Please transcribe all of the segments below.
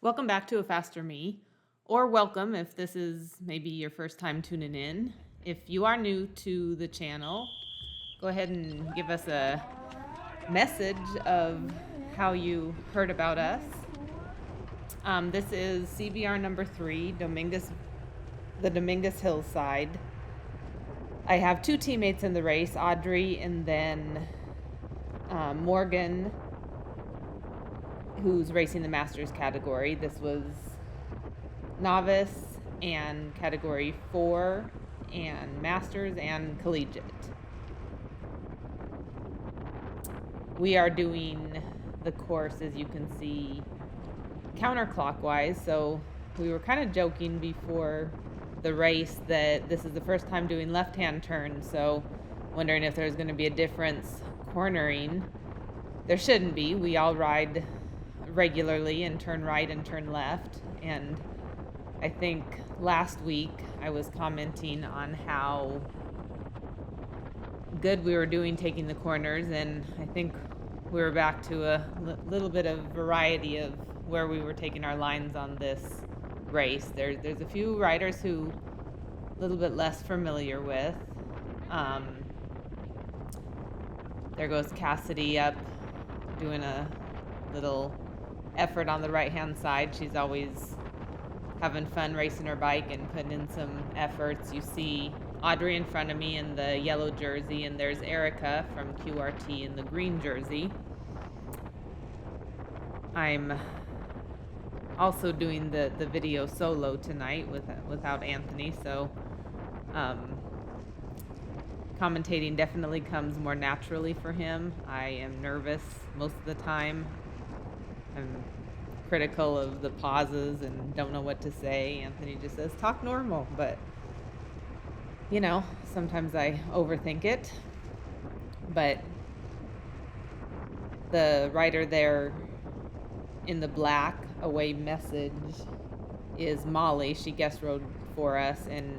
Welcome back to A Faster Me, or welcome if this is maybe your first time tuning in. If you are new to the channel, go ahead and give us a message of how you heard about us. This is CBR number 3, the Dominguez Hillside. I have two teammates in the race, Audrey and then Morgan, who's racing the Masters category. This was novice and category 4 and Masters and collegiate. We are doing the course, as you can see, counterclockwise. So we were kind of joking before the race that this is the first time doing left-hand turns, so wondering if there's going to be a difference cornering. There shouldn't be. We all ride regularly and turn right and turn left. And I think last week I was commenting on how good we were doing taking the corners, and I think we were back to a little bit of variety of where we were taking our lines on this race. There's a few riders who a little bit less familiar with. There goes Cassidy up doing a little effort on the right hand side. She's always having fun racing her bike and putting in some efforts. You see Audrey in front of me in the yellow jersey, and there's Erica from QRT in the green jersey. I'm also doing the video solo tonight without Anthony, so commentating definitely comes more naturally for him. I am nervous most of the time. I'm critical of the pauses and don't know what to say. Anthony just says, talk normal, but you know, sometimes I overthink it. But the rider there in the black away message is Molly. She guest rode for us and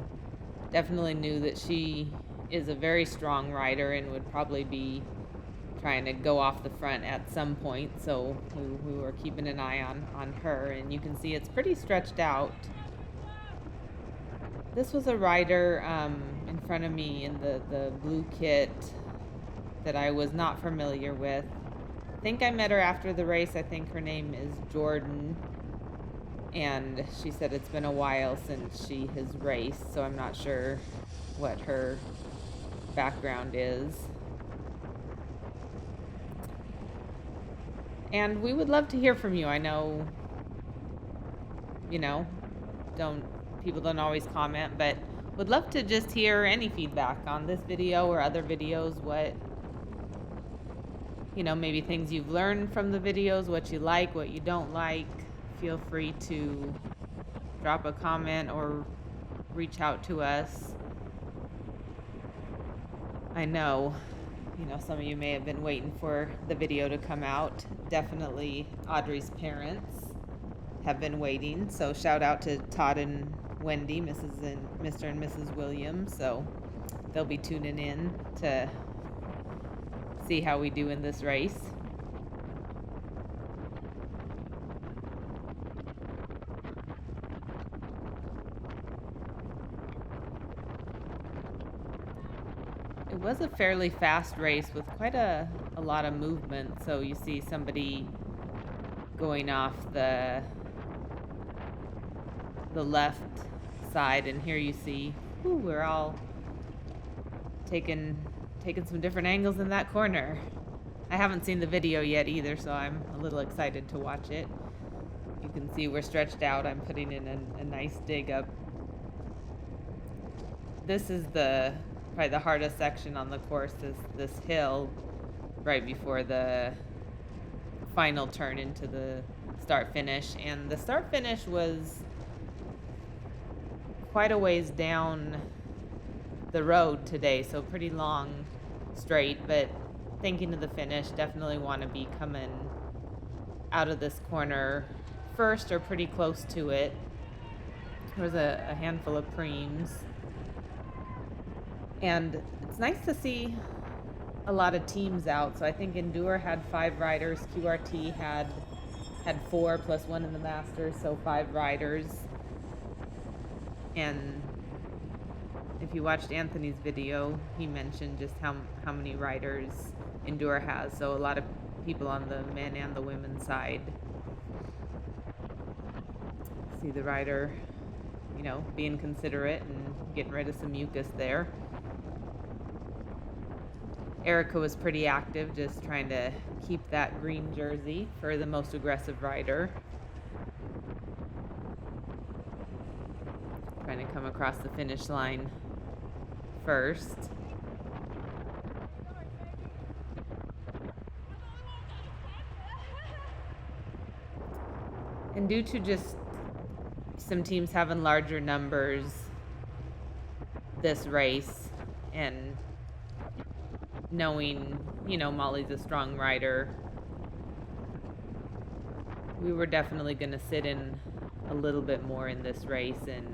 definitely knew that she is a very strong rider and would probably be trying to go off the front at some point, so we were keeping an eye on her, and you can see it's pretty stretched out. This was a rider in front of me in the blue kit that I was not familiar with. I think I met her after the race. I think her name is Jordan, and she said it's been a while since she has raced, so I'm not sure what her background is. And we would love to hear from you. I know, people don't always comment, but would love to just hear any feedback on this video or other videos. What, maybe things you've learned from the videos, what you like, what you don't like. Feel free to drop a comment or reach out to us. I know, some of you may have been waiting for the video to come out. Definitely Audrey's parents have been waiting. So shout out to Todd and Wendy, Mr. and Mrs. Williams. So they'll be tuning in to see how we do in this race. It was a fairly fast race with quite a lot of movement. So you see somebody going off the left side, and here you see we're all taking some different angles in that corner. I haven't seen the video yet either, so I'm a little excited to watch it. You can see we're stretched out. I'm putting in a nice dig up. This is probably the hardest section on the course, is this hill right before the final turn into the start finish. And the start finish was quite a ways down the road today, so pretty long straight, but thinking of the finish, definitely want to be coming out of this corner first or pretty close to it. There was a handful of preems. And it's nice to see a lot of teams out. So I think Endure had 5 riders. QRT had had 4 plus 1 in the Masters, so 5 riders. And if you watched Anthony's video, he mentioned just how many riders Endure has. So a lot of people on the men and the women's side. See the rider, you know, being considerate and getting rid of some mucus there. Erica was pretty active, just trying to keep that green jersey for the most aggressive rider. Trying to come across the finish line first. And due to just some teams having larger numbers this race, and knowing, you know, Molly's a strong rider, we were definitely going to sit in a little bit more in this race and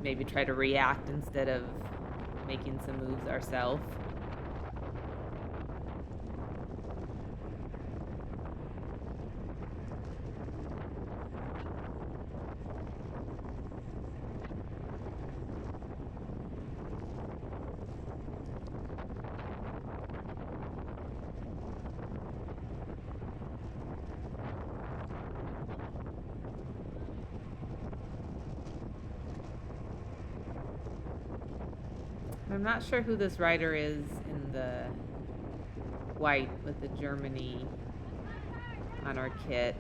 maybe try to react instead of making some moves ourselves. I'm not sure who this rider is in the white with the Germany on our kit,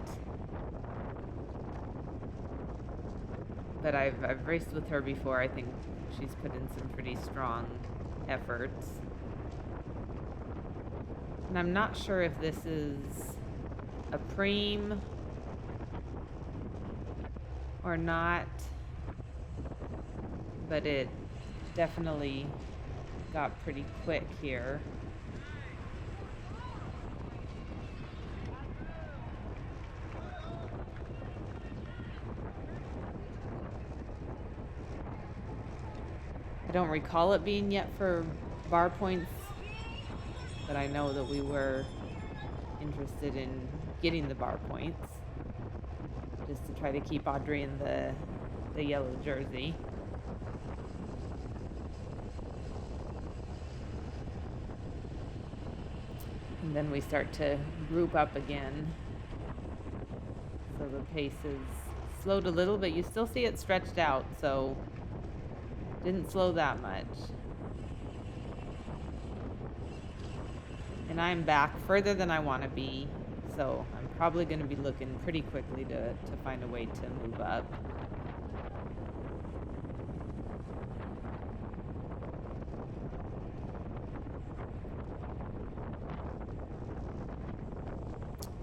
but I've raced with her before. I think she's put in some pretty strong efforts, and I'm not sure if this is a preem or not, but it definitely got pretty quick here. I don't recall it being yet for bar points, but I know that we were interested in getting the bar points just to try to keep Audrey in the yellow jersey. And then we start to group up again. So the pace is slowed a little, but you still see it stretched out, so didn't slow that much. And I'm back further than I want to be, so I'm probably going to be looking pretty quickly to find a way to move up.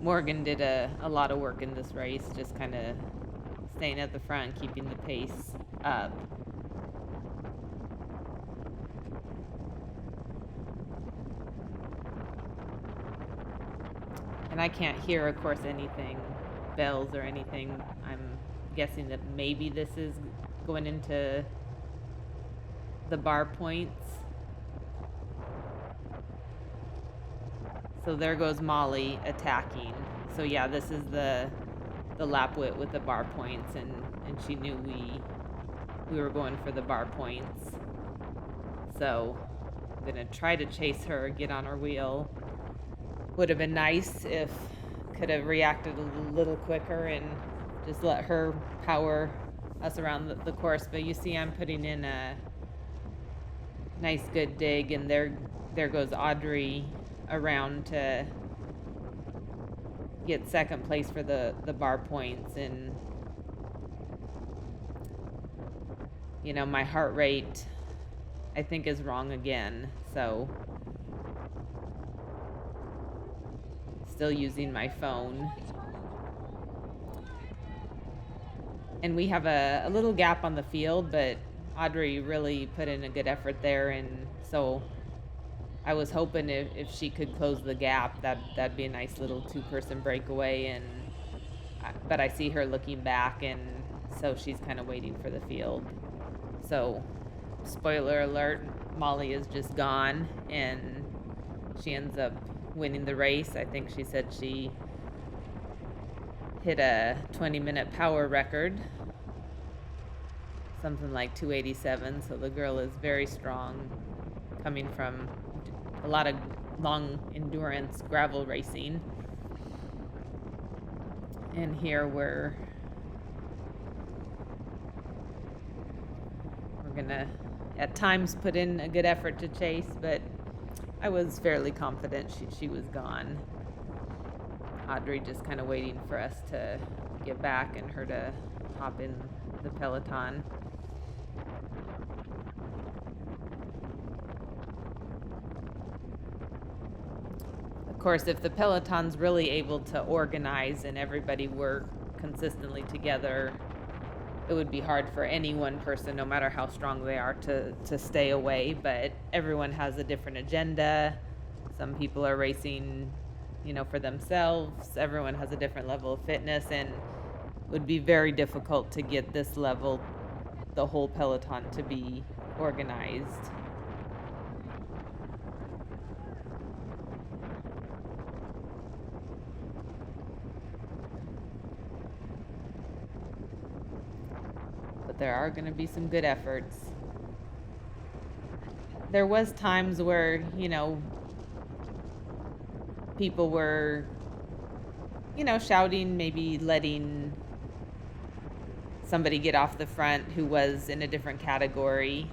Morgan did a lot of work in this race, just kind of staying at the front, keeping the pace up. And I can't hear, of course, anything, bells or anything. I'm guessing that maybe this is going into the bar points. So there goes Molly attacking. So yeah, this is the lap with the bar points, and she knew we were going for the bar points. So I'm gonna try to chase her, get on her wheel. Would have been nice if could have reacted a little quicker and just let her power us around the course. But you see I'm putting in a nice good dig, and there goes Audrey around to get second place for the bar points. And you know, my heart rate I think is wrong again, so still using my phone. And we have a little gap on the field, but Audrey really put in a good effort there, and so I was hoping if she could close the gap, that'd be a nice little two-person breakaway. But I see her looking back, and so she's kind of waiting for the field. So, spoiler alert, Molly is just gone, and she ends up winning the race. I think she said she hit a 20-minute power record, something like 287. So the girl is very strong, coming from a lot of long endurance gravel racing. And here we're gonna at times put in a good effort to chase, but I was fairly confident she was gone. Audrey just kind of waiting for us to get back and her to hop in the peloton. Of course, if the peloton's really able to organize and everybody work consistently together, it would be hard for any one person, no matter how strong they are, to stay away. But everyone has a different agenda. Some people are racing, for themselves. Everyone has a different level of fitness, and it would be very difficult to get this level, the whole peloton, to be organized. But there are going to be some good efforts. There was times where, people were, shouting, maybe letting somebody get off the front who was in a different category,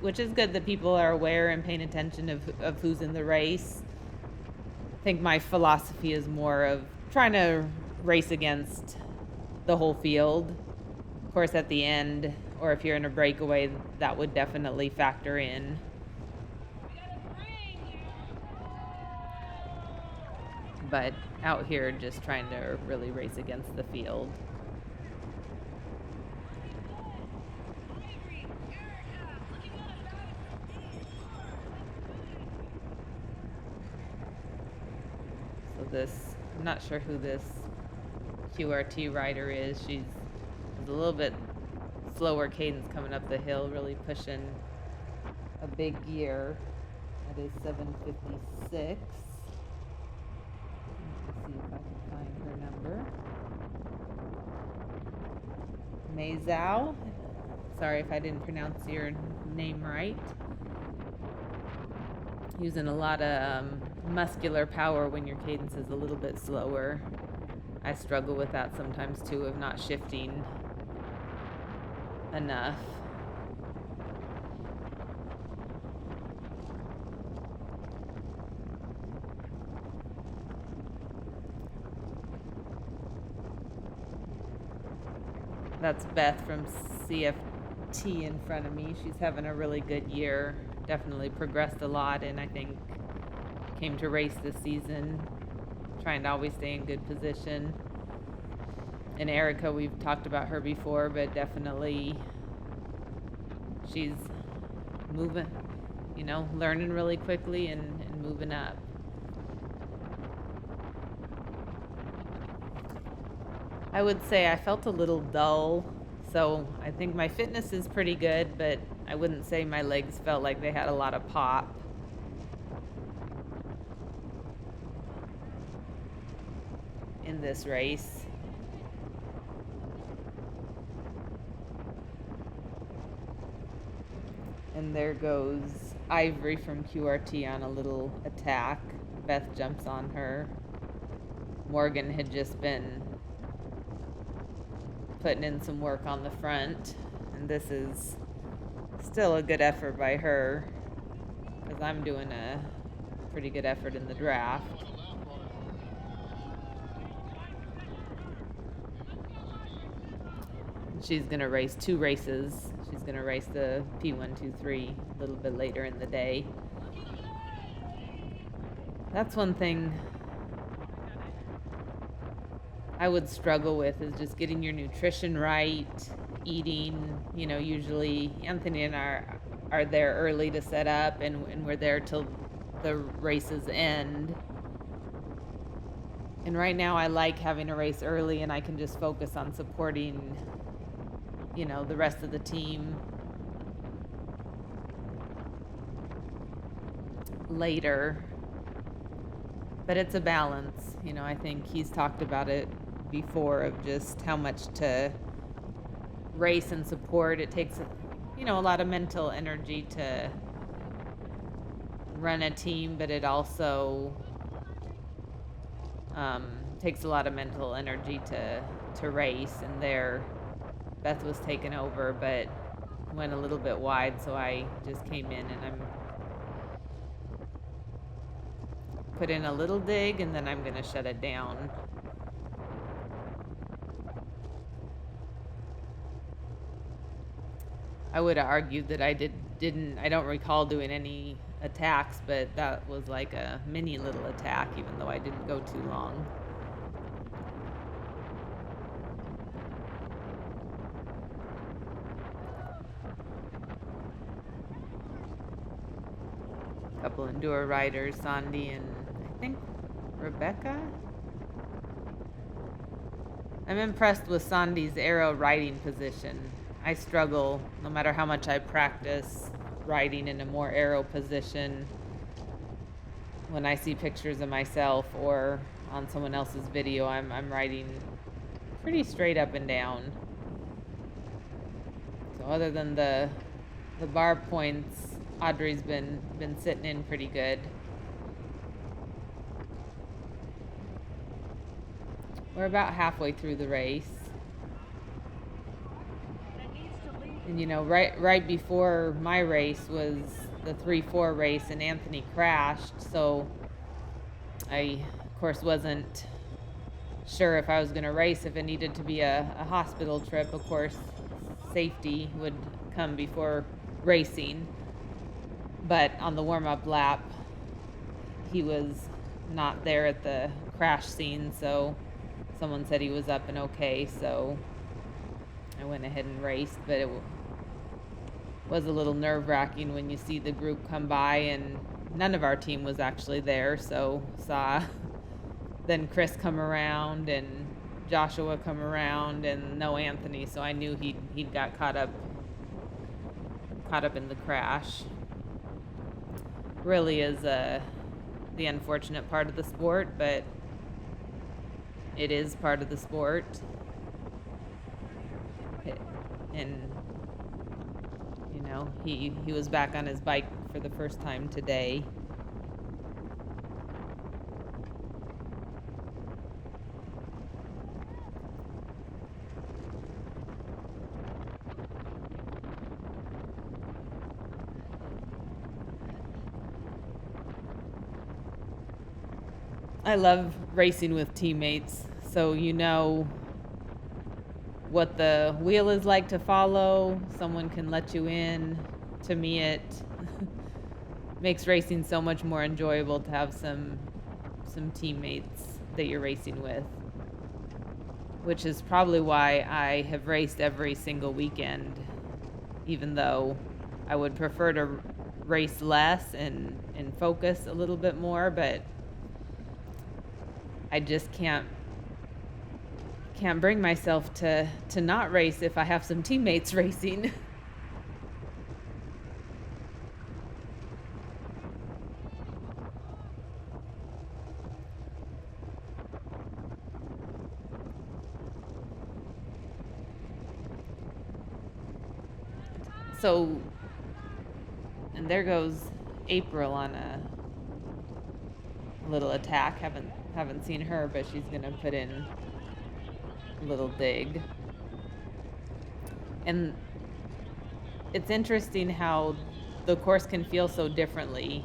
which is good that people are aware and paying attention of who's in the race. I think my philosophy is more of trying to race against the whole field. Of course, at the end, or if you're in a breakaway, that would definitely factor in. But out here, just trying to really race against the field. So this, I'm not sure who this QRT rider is. She's a little bit slower cadence coming up the hill, really pushing a big gear. That is 756. See if I can find her number. Maisao. Sorry if I didn't pronounce your name right. Using a lot of muscular power when your cadence is a little bit slower. I struggle with that sometimes too, of not shifting enough. That's Beth from CFT in front of me. She's having a really good year. Definitely progressed a lot, and I think came to race this season, trying to always stay in good position. And Erica, we've talked about her before, but definitely she's moving, learning really quickly and moving up. I would say I felt a little dull, so I think my fitness is pretty good, but I wouldn't say my legs felt like they had a lot of pop. In this race. And there goes Ivory from QRT on a little attack. Beth jumps on her. Morgan had just been putting in some work on the front, and this is still a good effort by her, because I'm doing a pretty good effort in the draft. She's going to race 2 races. She's going to race the P123 a little bit later in the day. That's one thing I would struggle with, is just getting your nutrition right, eating. Usually Anthony and I are there early to set up, and we're there till the races end. And right now I like having a race early, and I can just focus on supporting, the rest of the team later. But it's a balance. I think he's talked about it before of just how much to race and support. It takes, a lot of mental energy to run a team, but it also takes a lot of mental energy to race. And Beth was taken over, but went a little bit wide, so I just came in and I'm put in a little dig, and then I'm gonna shut it down. I would have argued that I don't recall doing any attacks, but that was like a mini little attack, even though I didn't go too long. A couple Endure riders, Sandy and I think Rebecca. I'm impressed with Sandy's aero riding position. I struggle, no matter how much I practice riding in a more aero position. When I see pictures of myself or on someone else's video, I'm riding pretty straight up and down. So other than the bar points, Audrey's been sitting in pretty good. We're about halfway through the race. And right before my race was the 3-4 race, and Anthony crashed, so I of course wasn't sure if I was going to race. If it needed to be a hospital trip, of course safety would come before racing. But on the warm-up lap, he was not there at the crash scene, so someone said he was up and okay, so I went ahead and raced. But it was a little nerve-wracking when you see the group come by, and none of our team was actually there, so saw then Chris come around and Joshua come around, and no Anthony, so I knew he'd got caught up in the crash. Really is the unfortunate part of the sport, but it is part of the sport. And he was back on his bike for the first time today. I love racing with teammates, so what the wheel is like to follow. Someone can let you in. To me, it makes racing so much more enjoyable to have some teammates that you're racing with, which is probably why I have raced every single weekend, even though I would prefer to race less and focus a little bit more, but I just can't bring myself to not race if I have some teammates racing. So, and there goes April on a little attack. Haven't seen her, but she's gonna put in a little dig. And it's interesting how the course can feel so differently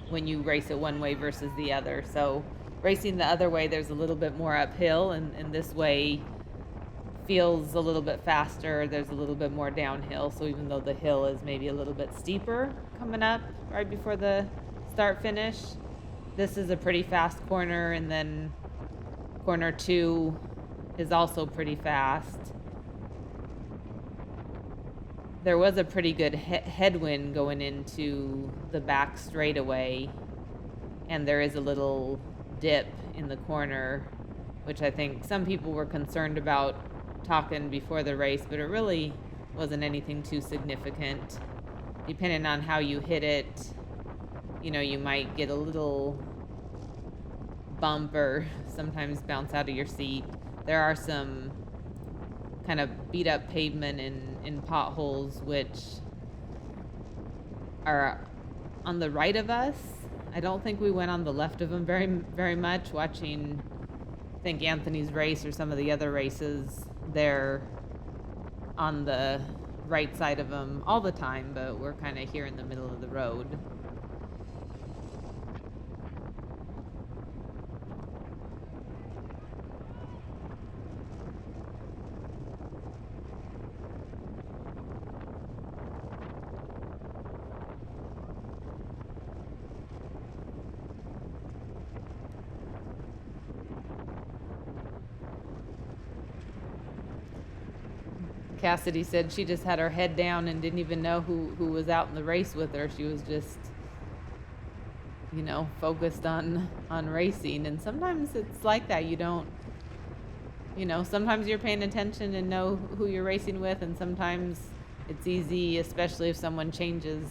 when you race it one way versus the other. So racing the other way, there's a little bit more uphill, and this way feels a little bit faster. There's a little bit more downhill. So even though the hill is maybe a little bit steeper coming up right before the start finish, this is a pretty fast corner, and then corner 2 is also pretty fast. There was a pretty good headwind going into the back straightaway, and there is a little dip in the corner, which I think some people were concerned about talking before the race, but it really wasn't anything too significant. Depending on how you hit it, you might get a little bump or sometimes bounce out of your seat. there are some kind of beat up pavement in potholes, which are on the right of us. I don't think we went on the left of them very much. Watching, I think, Anthony's race or some of the other races, they're on the right side of them all the time, but we're kind of here in the middle of the road. Cassidy said she just had her head down and didn't even know who was out in the race with her. She was just, you know, focused on racing. And sometimes it's like that. You don't, you know, sometimes you're paying attention and know who you're racing with, and sometimes it's easy, especially if someone changes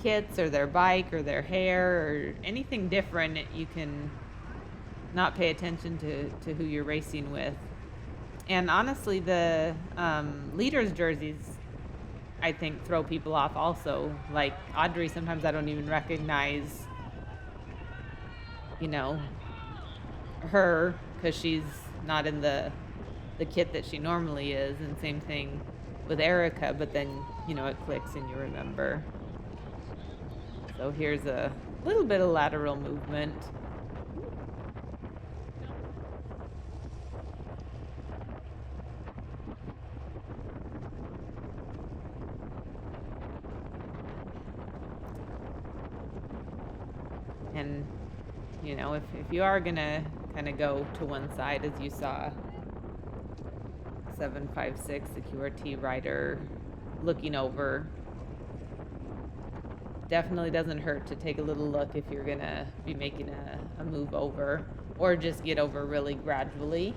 kits or their bike or their hair or anything different, you can not pay attention to who you're racing with. And honestly, the leaders' jerseys, I think, throw people off also. Like Audrey, sometimes I don't even recognize, you know, her, because she's not in the kit that she normally is. And same thing with Erica, but then, you know, it clicks and you remember. So here's a little bit of lateral movement. And, you know, if you are going to kind of go to one side, as you saw 756, the QRT rider looking over, definitely doesn't hurt to take a little look if you're going to be making a move over, or just get over really gradually.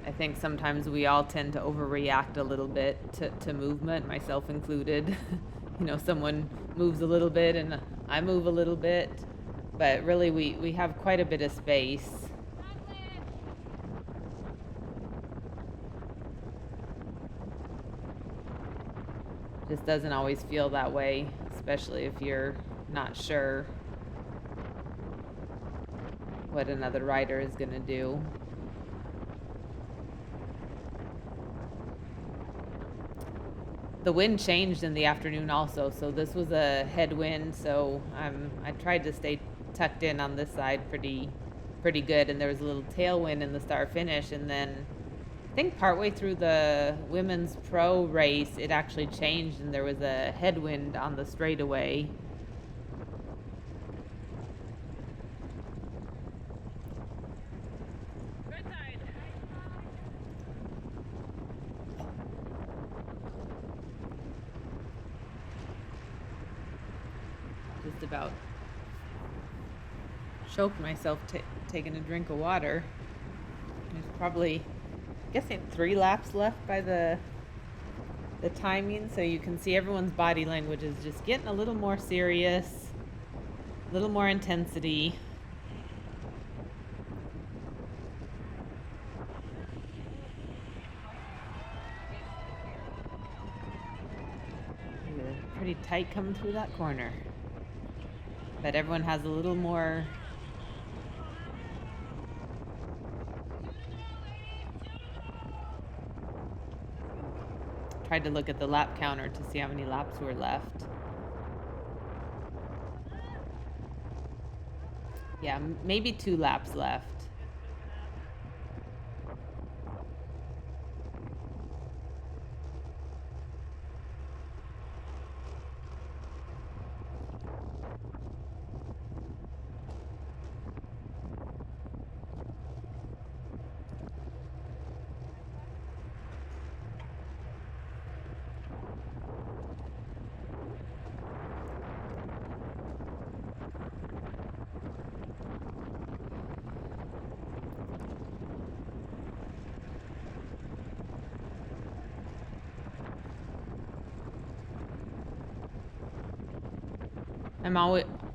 I think sometimes we all tend to overreact a little bit to movement, myself included. You know, someone moves a little bit and I move a little bit, but really we have quite a bit of space. Just doesn't always feel that way, especially if you're not sure what another rider is going to do. The wind changed in the afternoon also, so this was a headwind, so I tried to stay tucked in on this side pretty good, and there was a little tailwind in the start finish, and then I think partway through the women's pro race it actually changed and there was a headwind on the straightaway. Just about choked myself taking a drink of water. There's probably, I guess, 3 laps left by the timing, so you can see everyone's body language is just getting a little more serious, a little more intensity. Pretty tight coming through that corner. But everyone has a little more tried to look at the lap counter to see how many laps were left. Yeah, maybe 2 laps left.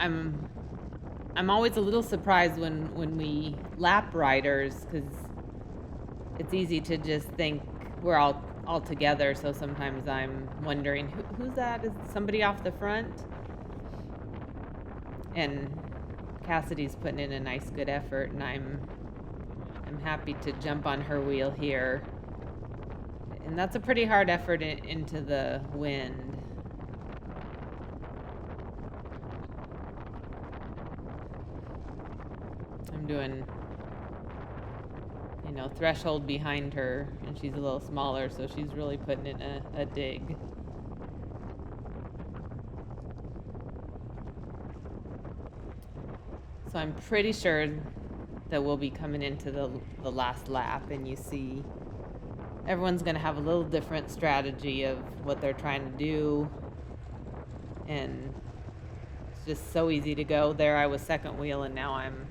I'm always a little surprised when we lap riders, because it's easy to just think we're all together. So sometimes I'm wondering who's that? Is somebody off the front? And Cassidy's putting in a nice good effort, and I'm happy to jump on her wheel here. And that's a pretty hard effort into the wind. I'm doing, threshold behind her, and she's a little smaller, so she's really putting in a dig. So I'm pretty sure that we'll be coming into the last lap, and you see everyone's going to have a little different strategy of what they're trying to do, and it's just so easy to go. There I was second wheel, and now I'm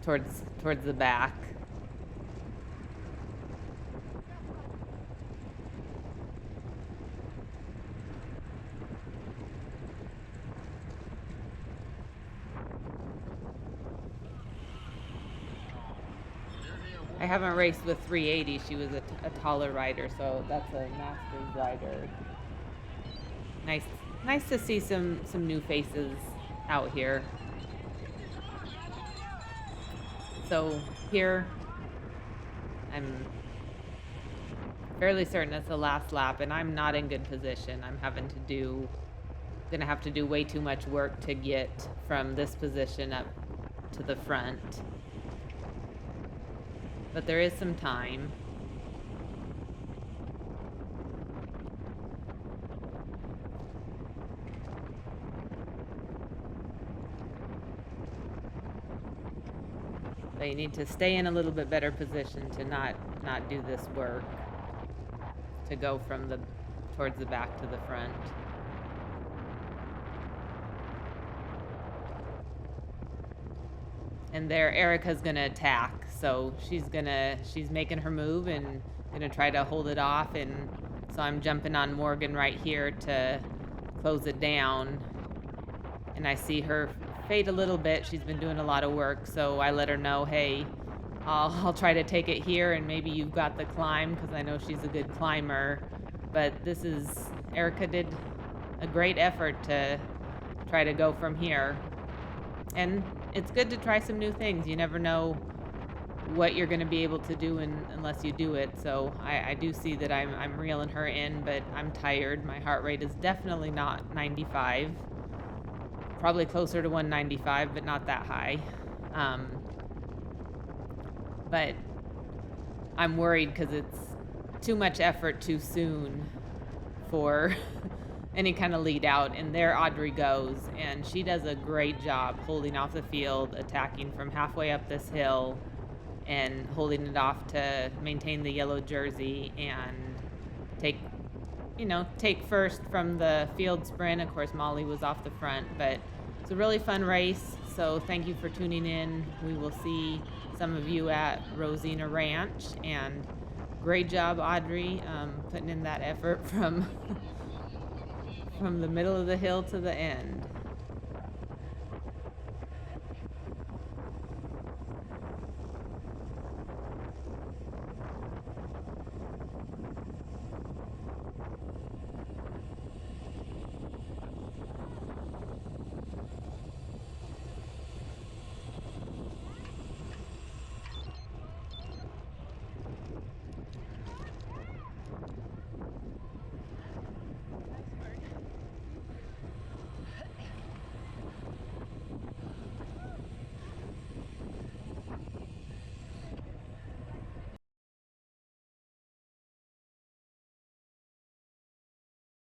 towards the back. I haven't raced with 380. She was a taller rider, so that's a master's rider. Nice to see some new faces out here. So here, I'm fairly certain it's the last lap, and I'm not in good position. I'm gonna have to do way too much work to get from this position up to the front. But there is some time. But you need to stay in a little bit better position to not do this work, to go from towards the back to the front. And there, Erica's gonna attack, so she's making her move and gonna try to hold it off, and so I'm jumping on Morgan right here to close it down. And I see her fade a little bit. She's been doing a lot of work, so I let her know, hey, I'll try to take it here, and maybe you've got the climb, because I know she's a good climber. But Erica did a great effort to try to go from here. And it's good to try some new things. You never know what you're going to be able to do unless you do it. So I do see that I'm reeling her in, but I'm tired. My heart rate is definitely not 95. Probably closer to 195, but not that high. But I'm worried because it's too much effort too soon for any kind of lead out. And there Audrey goes, and she does a great job holding off the field, attacking from halfway up this hill and holding it off to maintain the yellow jersey and take first from the field sprint. Of course, Molly was off the front, but it's a really fun race. So thank you for tuning in. We will see some of you at Rosina Ranch, and great job, Audrey, putting in that effort from the middle of the hill to the end.